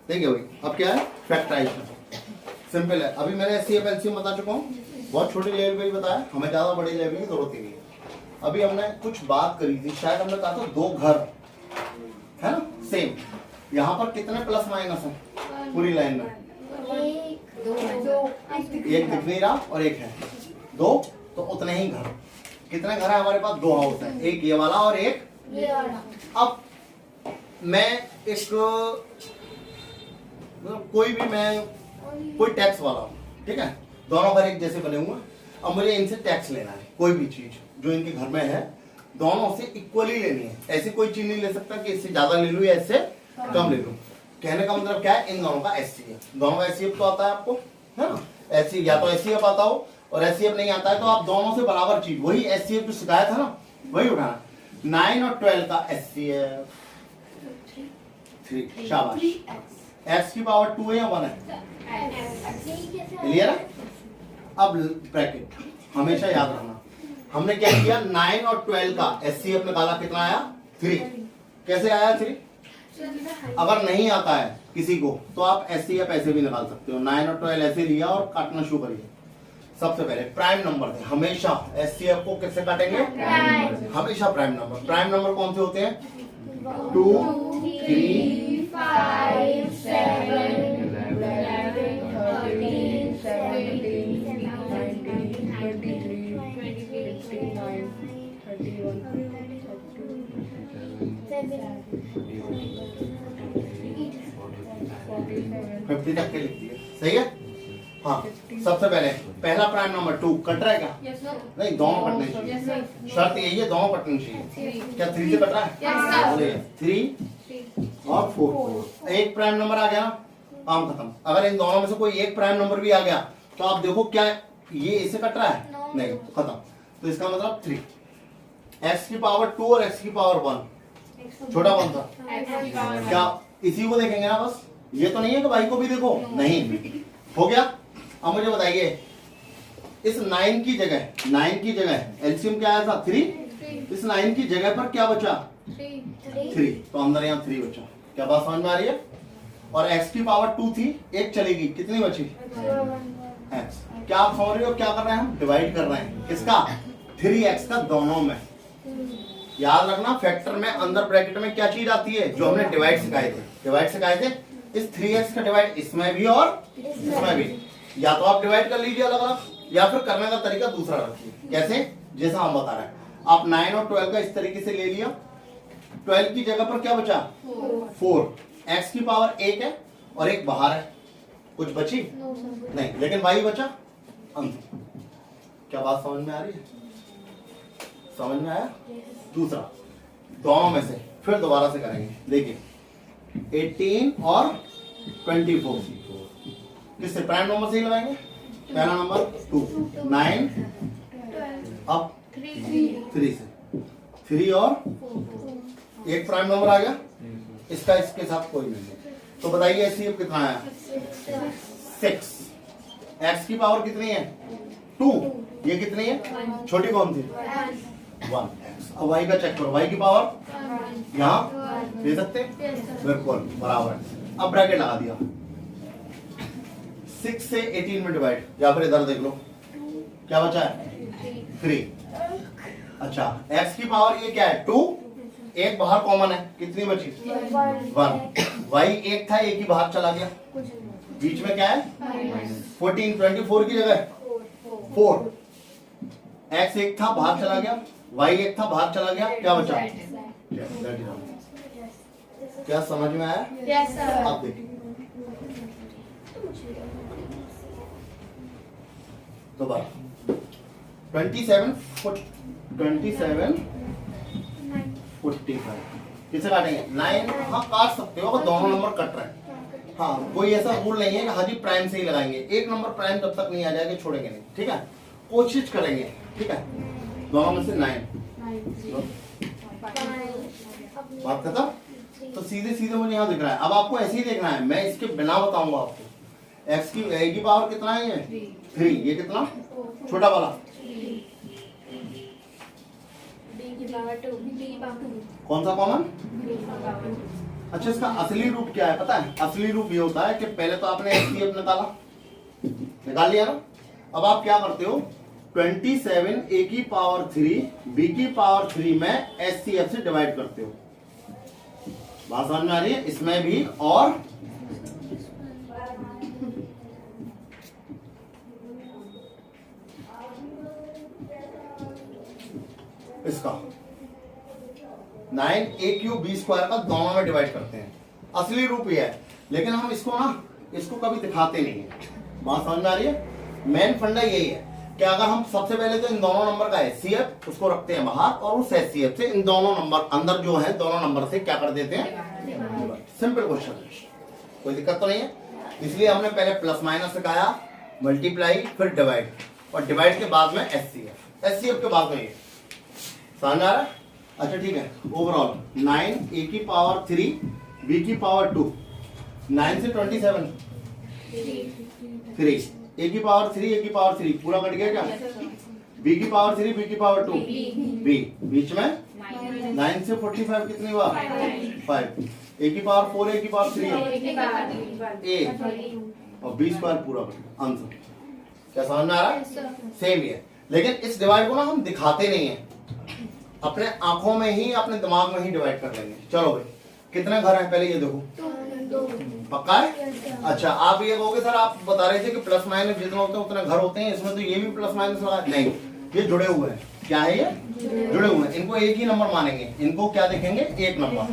देखिए भाई, अब क्या है फैक्टराइजेशन, सिंपल है। अभी मैंने एचसीएफ एलसीएम बता चुका हूँ, बहुत छोटे लेवल पे ही बताया, हमें ज्यादा बड़े लेवल की जरूरत ही नहीं है। अभी हमने कुछ बात करी थी, शायद हमने कहा था दो घर है ना सेम, यहाँ पर कितने प्लस माइनस है पूरी लाइन में? एक दिख नहीं रहा और एक है, दो, तो उतने ही घर। कितने घर है हमारे पास? दो हाउस है, एक ये वाला और एक ये वाला। अब मैं एक कोई भी मैं कोई टैक्स वाला हूँ, ठीक है, दोनों घर एक जैसे बने हुए, अब मुझे इनसे टैक्स लेना है, कोई भी चीज जो इनके घर में है दोनों से इक्वली लेनी है। ऐसी कोई चीज नहीं ले सकता कि इससे ज्यादा ले लूं या इससे कम ले लूं। कहने का मतलब क्या है, इन दोनों का एचसीएफ, दोनों का एचसीएफ तो आता है आपको, है ना, ऐसी या तो एचसीएफ आता हो और एचसीएफ नहीं आता है तो आप दोनों से बराबर चीज, वही एचसीएफ जो शिकायत है ना वही उठाना। 9 और 12 का एचसीएफ 3, शाबाश। एक्स की पावर 2 है या 1 है? क्लियर है? अब ब्रैकेट हमेशा याद रखना, हमने क्या किया 9 और 12 का एचसीएफ निकाला, कितना आया? 3। कैसे आया 3? अगर नहीं आता है किसी को तो आप एचसीएफ ऐसे भी निकाल सकते हो, 9 और 12 ऐसे लिया और काटना शुरू करिए। सबसे पहले प्राइम नंबर थे, हमेशा एचसीएफ को किससे काटेंगे? हमेशा प्राइम नंबर। प्राइम नंबर कौन से होते हैं? 2, 3, 5, 7, 11, 13, 17, 19, 23, 29, 31, 50 तक के लिख दिए, सही है? हाँ, सबसे पहले पहला प्राइम नंबर 2 कट रहा है क्या? नहीं, दोनों कटने चाहिए, शर्त यही है दोनों कटने चाहिए। क्या 3 से कट रहा है? 3 और 4, एक प्राइम नंबर आ गया, काम खत्म। अगर इन दोनों में से कोई एक प्राइम नंबर भी आ गया तो आप देखो क्या ये इससे कट रहा है? नहीं, खत्म। तो इसका मतलब 3, एक्स की पावर 2 और एक्स की पावर 1, छोटा कौन सा? क्या इसी को देखेंगे ना बस, ये तो नहीं है कि भाई को भी देखो, नहीं हो गया। अब मुझे बताइए इस 9 की जगह एलसीएम क्या आया था? 3। इस 9 की जगह पर क्या बचा? 3, तो अंदर यहाँ 3 बचा। क्या बात समझ में आ रही है? और x की पावर 2 थी, एक चलेगी, कितनी बची? x। क्या आप समझ रहे हो क्या कर रहे हैं हम? डिवाइड कर रहे हैं, किसका? 3x का दोनों में। याद रखना फैक्टर में अंदर ब्रैकेट में क्या चीज आती है? जो हमने डिवाइड सिखाए थे। इस 3x का डिवाइड इसमें भी और इसमें भी, या तो आप डिवाइड कर लीजिए अलग अलग या फिर करने का तरीका दूसरा रखिए। कैसे? जैसा हम बता रहे हैं, आप 9 और 12 का इस तरीके से ले लिया, 12 की जगह पर क्या बचा? 4। x की पावर 1 है और एक बाहर है, कुछ बची नहीं, लेकिन y बचा अंदर। क्या बात समझ में आ रही है? समझ में आया? दूसरा दोनों में से फिर दोबारा से करेंगे, देखिए 18 और 24 किससे? प्राइम नंबर से ही लगाएंगे। पहला नंबर 2, 9, अब 3 से, 3 और एक प्राइम नंबर आ गया, इसका इसके साथ कोई नहीं है। तो बताइए एचसीएफ कितना आया? 6। एक्स की पावर कितनी है? 2, ये कितनी है? छोटी कौन थी? 1x। अब y का चेक करो, y की पावर यहाँ दे सकते? बिल्कुल बराबर। अब ब्रैकेट लगा दिया, 6 से 18 में डिवाइड, या फिर इधर देख लो क्या बचा है? 3। अच्छा, x की पावर ये क्या है? 2, एक बाहर कॉमन है, कितनी बची? 1। y एक था, एक ही बाहर चला गया, बीच में क्या है? 14। 24 की जगह 4, x एक था बाहर चला गया, y एक था बाहर चला गया, क्या बचा? क्या समझ में आया? Yes, sir. आप देखिए दोबारा 27 45 किसे काटेंगे? 9। हाँ काट सकते हो अगर दोनों नंबर कट रहे हैं। हाँ, कोई ऐसा रूल नहीं है कि हाजी प्राइम से ही लगाएंगे, एक नंबर प्राइम जब तक नहीं आ जाएगा छोड़ेंगे नहीं, ठीक है, कोशिश करेंगे, ठीक है। दोनों में से 9 बात खत्म। तो सीधे सीधे मुझे यहाँ दिख रहा है, अब आपको ऐसे ही देखना है, मैं इसके बिना बताऊंगा आपको। एक्स की a की पावर कितना है? ये 3, ये कितना? छोटा वाला कौन सा कॉमन? अच्छा, इसका असली रूप क्या है पता है? असली रूप ये होता है कि पहले तो आपने HCF निकाल लिया ना। अब आप क्या करते हो, 27 a की पावर 3 b की पावर 3 में HCF से डिवाइड करते हो। बात समझ में आ रही है? इसमें भी और इसका 9a³ का दोनों में डिवाइड करते हैं। असली रूप ये है, लेकिन हम इसको कभी दिखाते नहीं है। बात समझ में आ रही है? मेन फंडा यही है कि अगर हम सबसे पहले तो इन दोनों नंबर का HCF उसको रखते हैं बाहर, और उस HCF से इन दोनों नंबर अंदर जो है दोनों नंबर से क्या कर देते हैं, सिंपल क्वेश्चन है, कोई दिक्कत तो नहीं है। इसलिए हमने पहले प्लस माइनस सिखाया, मल्टीप्लाई, फिर डिवाइड, और डिवाइड के बाद में HCF के बाद में ये समझ आ रहा है? अच्छा ठीक है, ओवरऑल 9 a की पावर 3 b की पावर 2, 9 से 27 3, a की पावर 3 a की पावर 3 पूरा कट गया क्या? b की पावर 3 b की पावर 2 b, बीच में 9 से 45 कितनी हुआ? 5, a की पावर 4 a की पावर 3 a, और b स्क्वायर पूरा आंसर। क्या समझ में आ रहा है? सेम ही है, लेकिन इस डिवाइड को ना हम दिखाते नहीं है, अपने आंखों में ही, अपने दिमाग में ही डिवाइड कर लेंगे। चलो भाई, कितने घर हैं पहले ये देखो, पक्का है? अच्छा, आप ये कहोगे सर आप बता रहे थे कि प्लस माइनस जितने होते हैं उतने घर होते हैं, इसमें तो ये भी प्लस माइनस लगा। नहीं, ये जुड़े हुए हैं। क्या है ये? जुड़े हुए हैं। इनको एक ही नंबर मानेंगे, इनको क्या देखेंगे? एक नंबर।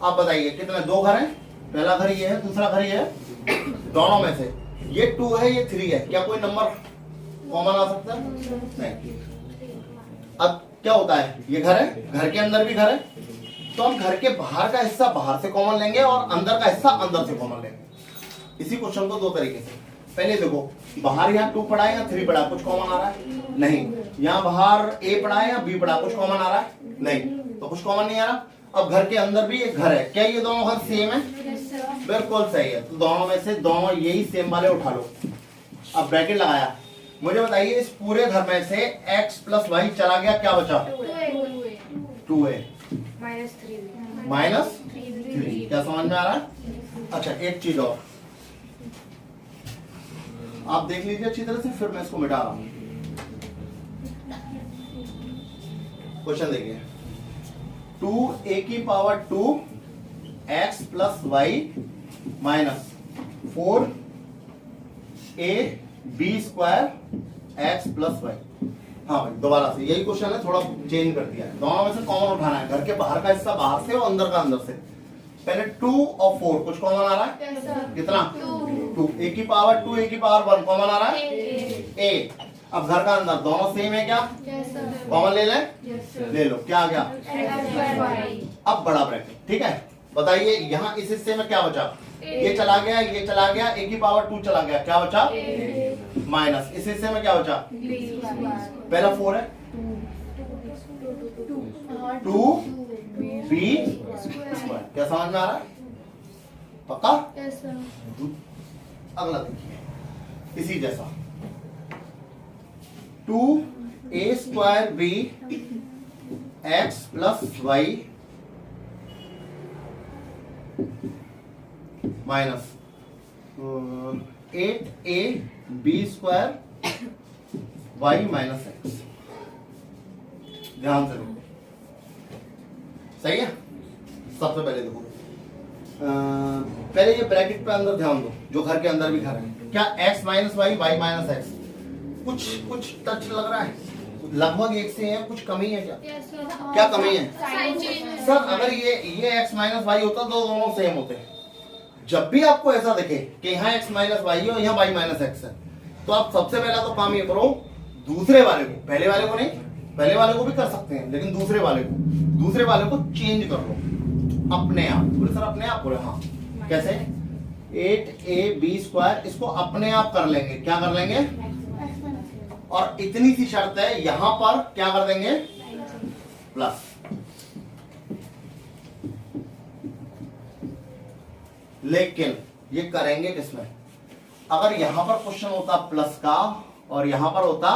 आप बताइए कितने? 2 घर हैं, पहला घर ये है, दूसरा घर ये है, दोनों में से ये 2 है, ये 3 है, क्या कोई नंबर कॉमन आ सकता है? नहीं। अब क्या होता है, ये घर है, घर के अंदर भी घर है, तो हम घर के बाहर का हिस्सा बाहर से कॉमन लेंगे और अंदर का हिस्सा अंदर से कॉमन लेंगे। इसी क्वेश्चन को 2 तरीके से, पहले देखो बाहर यहाँ 2 पड़ा है या 3 पड़ा है, कुछ कॉमन आ रहा है? नहीं। यहाँ बाहर a पड़ा है या b पड़ा, कुछ कॉमन आ रहा है? नहीं, तो कुछ कॉमन नहीं आ रहा। अब घर के अंदर भी एक घर है, क्या ये दोनों घर सेम है? बिल्कुल सही है, तो दोनों में से दोनों यही सेम वाले उठा लो। अब ब्रैकेट लगाया, मुझे बताइए इस पूरे घर में से x प्लस y चला गया, क्या बचा? 2a minus 3। क्या समझ में आ रहा है? अच्छा, एक चीज और आप देख लीजिए अच्छी तरह से, फिर मैं इसको मिटा रहा हूं। क्वेश्चन देखिए, 2a की power 2 x plus Y minus 4a b square x plus Y. हाँ भाई, दोबारा से यही क्वेश्चन है, थोड़ा चेंज कर दिया है। दोनों में से कॉमन उठाना है, घर के बाहर का हिस्सा बाहर से और अंदर का अंदर से। पहले 2 और 4 कुछ कॉमन आ रहा है? कितना? 2। a की पावर 2 a की पावर 1 कॉमन आ रहा है? a। अब घर का अंदर दोनों सेम है क्या? कॉमन ले लें? ले लो, क्या आ गया? अब बड़ा ब्रैकेट, ठीक है। बताइए यहाँ इस हिस्से में क्या बचा? ये चला गया, ये चला गया, a की पावर 2 चला गया, क्या बचा? माइनस इस हिस्से में क्या बचा? पहला 4 है, 2b स्क्वायर। क्या समझ में आ रहा है? पक्का? अगला देखिए, इसी जैसा 2a square b x plus Y minus 8a b square Y minus X. ध्यान से देखो, सही है। सबसे पहले देखो, पहले ये ब्रैकेट पे अंदर ध्यान दो, जो घर के अंदर भी घर है। क्या x minus Y, Y minus X, कुछ टच लग रहा है? लगभग एक से है, कुछ कमी है क्या? क्या कमी है सर? अगर ये x माइनस वाई होता तो दोनों सेम होते। जब भी आपको ऐसा दिखे कि यहाँ x माइनस वाई है और यहाँ y माइनस एक्स है, तो आप सबसे पहला तो काम ये करो, दूसरे वाले को, पहले वाले को नहीं, पहले वाले को भी कर सकते हैं, लेकिन दूसरे वाले को चेंज कर लो अपने आप। बोले सर अपने आप? बोले हाँ। कैसे? 8ab स्क्वायर, इसको अपने आप कर लेंगे। क्या कर लेंगे? और इतनी सी शर्त है, यहां पर क्या कर देंगे? प्लस। लेकिन ये करेंगे किसमें? अगर यहां पर क्वेश्चन होता प्लस का और यहां पर होता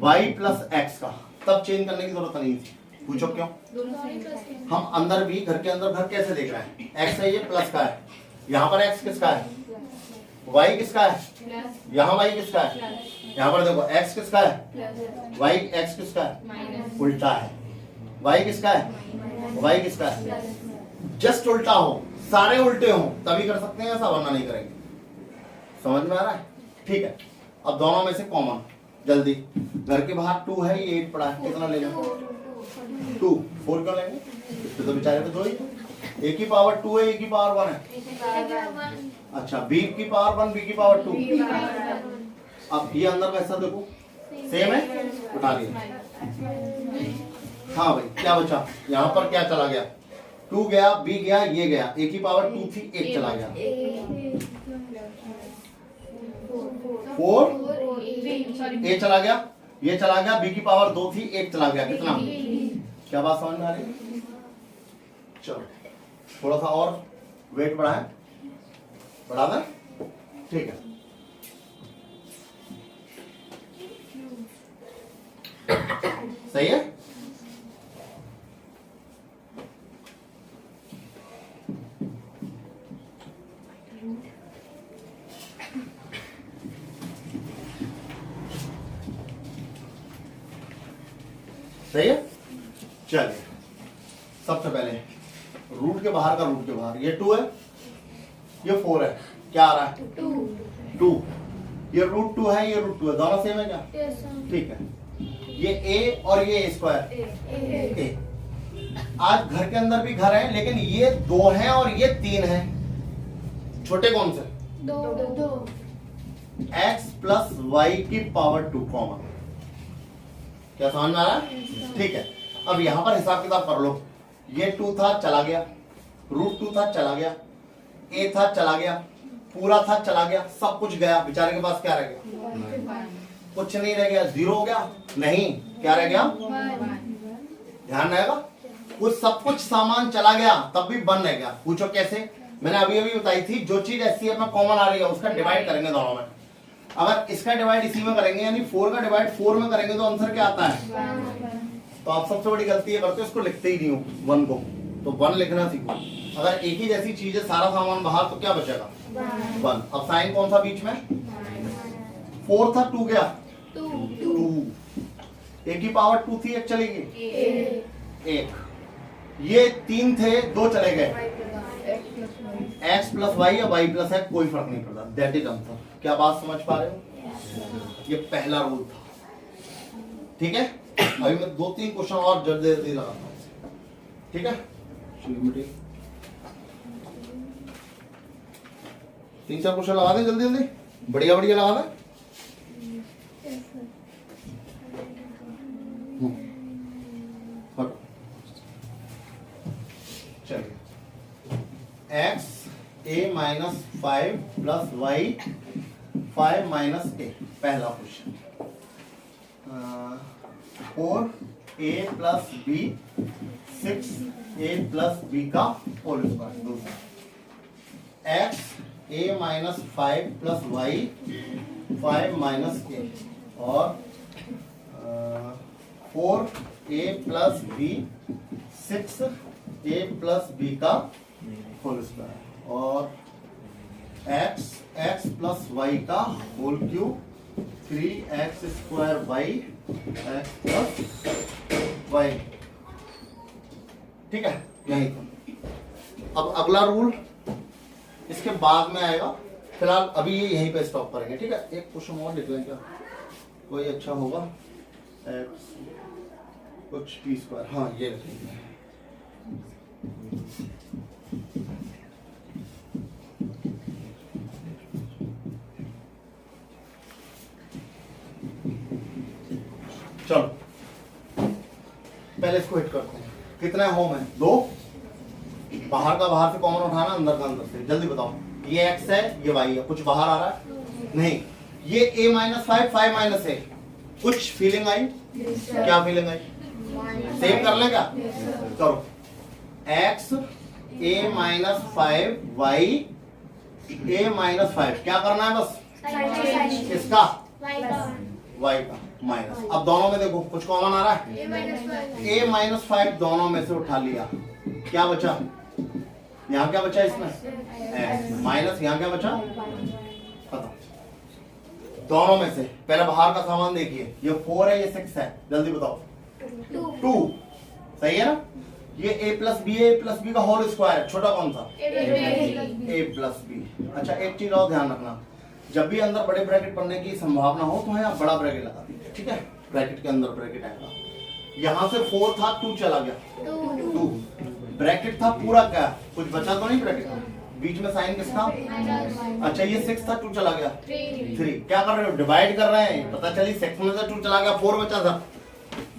y प्लस एक्स का, तब चेंज करने की जरूरत नहीं थी। पूछो क्यों? हम अंदर भी घर के अंदर घर कैसे देख रहे हैं? एक्स है, ये प्लस का है, यहाँ पर एक्स किसका है? वाई किसका है? यहाँ वाई किसका है? यहाँ पर देखो एक्स किसका है? वाई एक्स किसका है? उल्टा है। वाई किसका है? वाई किसका है? जस्ट उल्टा हो, सारे उल्टे हो तभी कर सकते हैं ऐसा, वरना नहीं करेंगे। समझ में आ रहा है? ठीक है। अब दोनों में से कॉमन जल्दी, घर के बाहर 2 है, ये 8 पड़ा है, कितना ले लेंगे? 2। 4 क्यों लेंगे? तो बेचारे पे 2 ही, a की पावर 2 है, a की पावर 1 है। अच्छा, b की पावर 1, b की पावर 2। अब ये अंदर का हिस्सा देखो सेम है, उठा लिया। हाँ भाई, क्या बचा? यहाँ पर क्या चला गया? 2 गया, b गया, ये गया, a की पावर 2 थी, 1 चला गया। 4 a चला गया, ये चला गया, b की पावर 2 थी, 1 चला गया, कितना? क्या बात समझ में आ रही है? चलो थोड़ा सा और वेट बढ़ाएं, बढ़ा दें, ठीक है। सही है। सही है। चलिए सबसे पहले रूट के बाहर का रूट के बाहर, ये 2 है, ये 4 है, क्या आ रहा है? 2। ये रूट 2 है, ये रूट 2 है, दोनों सेम है क्या? ठीक है। ये a और ये a स्क्वायर a। आज घर के अंदर भी घर है, लेकिन ये 2 है और ये 3 है। छोटे कौन से? 2। x प्लस वाई की पावर 2 कॉमन। क्या समझ में आ रहा है? ठीक है। अब यहां पर हिसाब किताब कर लो। ये 2 था, चला गया, रूट 2 था, चला गया, a था, चला गया, पूरा था, चला गया, सब कुछ गया, बेचारे के पास क्या रह गया? कुछ नहीं रह गया। 0 हो गया? नहीं, क्या रह गया? ध्यान रहेगा, कुछ सब कुछ सामान चला गया, तब भी 1 रह गया। पूछो कैसे? मैंने अभी अभी बताई थी, जो चीज एचसीएफ में कॉमन आ रही है उसका डिवाइड करेंगे दोनों में। अगर इसका डिवाइड इसी में करेंगे, यानी 4 का डिवाइड 4 में करेंगे, तो आंसर क्या आता है? तो आप सबसे बड़ी गलती ये करते हो, इसको लिखते ही नहीं हो 1 को, तो 1 लिखना सीखो। अगर एक ही जैसी चीज है, सारा सामान बाहर, तो क्या बचेगा? 1। अब साइन कौन सा बीच में? 4 था, 2 गया, 2। a की पावर 2 थी, 1 चलेगी, 1। ये 3 थे, 2 चले गए, x प्लस वाई या y प्लस x, कोई फर्क नहीं पड़ता। That is answer. क्या बात समझ पा रहे हो? ये पहला रूल था, ठीक है। अभी मैं 2-3 क्वेश्चन और जल्दी जल्दी लगाता हूँ, ठीक है। 3-4 क्वेश्चन लगा दें जल्दी जल्दी, बढ़िया बढ़िया लगा दें। चलिए, x a minus 5 plus Y 5 minus a, पहला question. 4 a plus b 6 a plus b का होल स्क्वायर। दूसरा x a minus 5 plus Y 5 minus a, और 4 a plus b 6 a plus b का होल स्क्वायर, और x plus y का whole cube 3x square y x plus y। ठीक है, यही था। अब अगला रूल इसके बाद में आएगा, फिलहाल अभी ये यहीं पे स्टॉप करेंगे, ठीक है। एक क्वेश्चन और लिख लें क्या, कोई अच्छा होगा? x कुछ p स्क्वायर, हाँ ये लिखेंगे। चलो पहले इसको हिट करते हैं। कितने होम है? 2। बाहर का बाहर से कॉमन उठाना, अंदर का अंदर से। जल्दी बताओ, ये x है, ये y है, कुछ बाहर आ रहा है? नहीं। ये a माइनस 5 5 माइनस है, कुछ फीलिंग आई? क्या फीलिंग आई? सेम कर लें क्या? करो। x a minus 5 y a minus 5, क्या करना है बस? इसका y का माइनस। अब दोनों में देखो कुछ कॉमन आ रहा है, a माइनस 5 दोनों में से उठा लिया, क्या बचा, यहाँ क्या बचा इसमें x माइनस, यहाँ क्या बचा, खत्म। दोनों में से पहले बाहर का सामान देखिए, ये 4 है ये 6 है, जल्दी बताओ 2 सही है ना। ये a प्लस बी का होल स्क्वायर है, छोटा कौन सा a प्लस बी। अच्छा एक चीज और ध्यान रखना, जब भी अंदर बड़े ब्रैकेट पढ़ने की संभावना हो तो यहाँ बड़ा ब्रैकेट लगा दीजिए, ठीक है। ब्रैकेट के अंदर ब्रैकेट आएगा, यहाँ से 4 था 2 चला गया 2, ब्रैकेट था पूरा क्या, कुछ बचा तो नहीं ब्रैकेट में, बीच में साइन किसका, अच्छा ये 6 था 2 चला गया 3। क्या कर रहे हो, डिवाइड कर रहे हैं, पता चली 6 में से 2 चला गया 4 बचा था,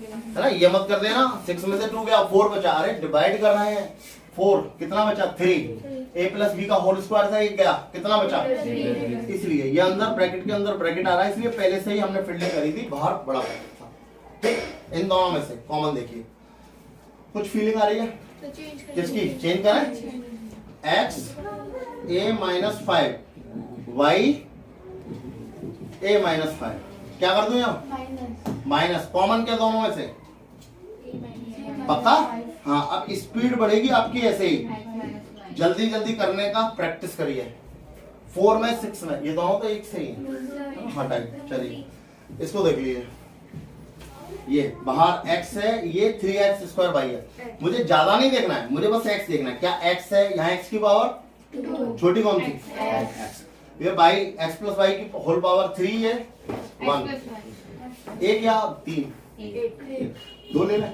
है ना। ये मत कर देना 6 में से 2 गया 4 बचा, अरे डिवाइड कर रहे हैं 4 कितना बचा 3, a प्लस बी का होल स्क्वायर था एक गया, कितना बचा, इसलिए ये अंदर ब्रैकेट के अंदर ब्रैकेट आ रहा है, इसलिए पहले से ही हमने फील्डिंग करी थी, बाहर बड़ा ब्रैकेट था, ठीक। इन दोनों में से कॉमन देखिए, कुछ फीलिंग आ रही है किसकी, चेंज करें, x a minus 5 y a minus 5, क्या कर दूं यहाँ माइनस, कॉमन क्या दोनों में से, पक्का। हाँ अब स्पीड बढ़ेगी आपकी ऐसे ही, जल्दी जल्दी करने का प्रैक्टिस करिए। 4 में 6 में ये दोनों तो एक से ही है, हटाइए, चलिए इसको देख लीजिए, ये बाहर x है, ये 3x स्क्वायर y है, मुझे ज्यादा नहीं देखना है, मुझे बस x देखना है, क्या x है, यहाँ x की पावर छोटी कौन सी x, ये y x प्लस y की होल पावर 3 है 1, एक या 3 2 ले लें,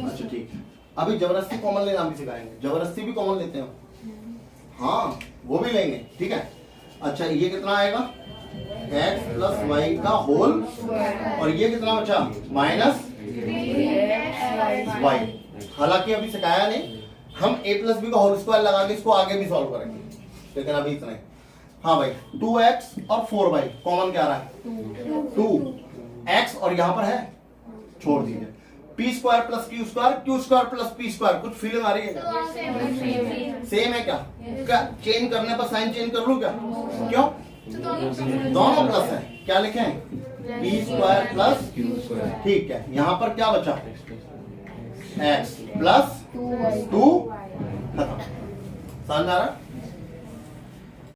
अच्छा ठीक। अभी जबरदस्ती कॉमन लेना भी सिखाएंगे, जबरदस्ती भी कॉमन लेते हैं, हाँ वो भी लेंगे, ठीक है। अच्छा ये कितना आएगा, x प्लस वाई का होल, और ये कितना बचा माइनस वाई। हालांकि अभी सिखाया नहीं, हम a प्लस बी का होल स्क्वायर लगा के इसको आगे भी सॉल्व करेंगे, लेकिन अभी इतना ही। हाँ भाई 2x और 4y कॉमन क्या आ रहा है 2x, और यहाँ पर है छोड़ दीजिए, P square plus Q square, Q square plus P square, कुछ फीलिंग आ रही है, सेम है क्या, क्या चेंज करने पर साइन चेंज कर लूं क्या, क्यों, दोनों प्लस है, क्या लिखे P square plus Q square, ठीक है। यहाँ पर क्या बचा x प्लस 2, खत्म, समझ आ रहा है।